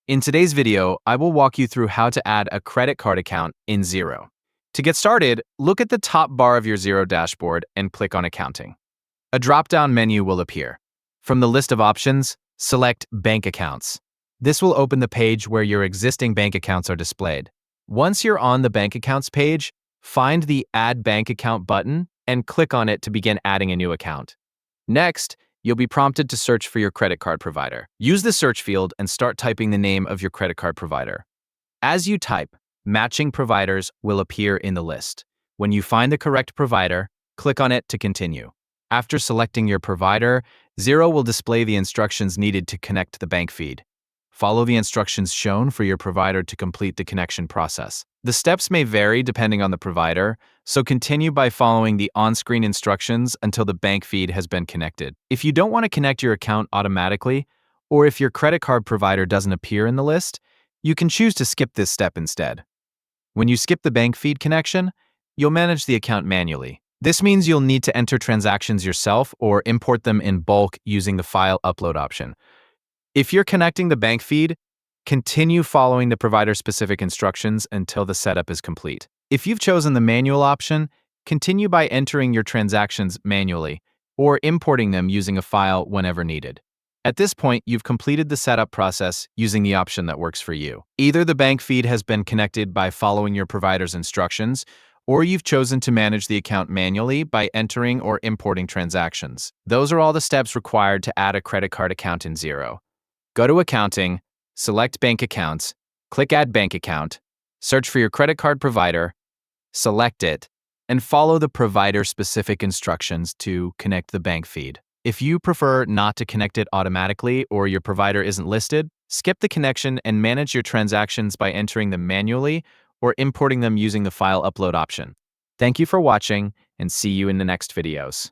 In today's video, I will walk you through how to add a credit card account in Xero. To get started, look at the top bar of your Xero dashboard and click on Accounting. A drop-down menu will appear. From the list of options, select Bank Accounts. This will open the page where your existing bank accounts are displayed. Once you're on the Bank Accounts page, find the Add Bank Account button and click on it to begin adding a new account. Next, you'll be prompted to search for your credit card provider. Use the search field and start typing the name of your credit card provider. As you type, matching providers will appear in the list. When you find the correct provider, click on it to continue. After selecting your provider, Xero will display the instructions needed to connect the bank feed. Follow the instructions shown for your provider to complete the connection process. The steps may vary depending on the provider, so continue by following the on-screen instructions until the bank feed has been connected. If you don't want to connect your account automatically, or if your credit card provider doesn't appear in the list, you can choose to skip this step instead. When you skip the bank feed connection, you'll manage the account manually. This means you'll need to enter transactions yourself or import them in bulk using the file upload option. If you're connecting the bank feed, continue following the provider-specific instructions until the setup is complete. If you've chosen the manual option, continue by entering your transactions manually or importing them using a file whenever needed. At this point, you've completed the setup process using the option that works for you. Either the bank feed has been connected by following your provider's instructions, or you've chosen to manage the account manually by entering or importing transactions. Those are all the steps required to add a credit card account in Xero. Go to Accounting, select Bank Accounts, click Add Bank Account, search for your credit card provider, select it, and follow the provider-specific instructions to connect the bank feed. If you prefer not to connect it automatically or your provider isn't listed, skip the connection and manage your transactions by entering them manually or importing them using the file upload option. Thank you for watching, and see you in the next videos.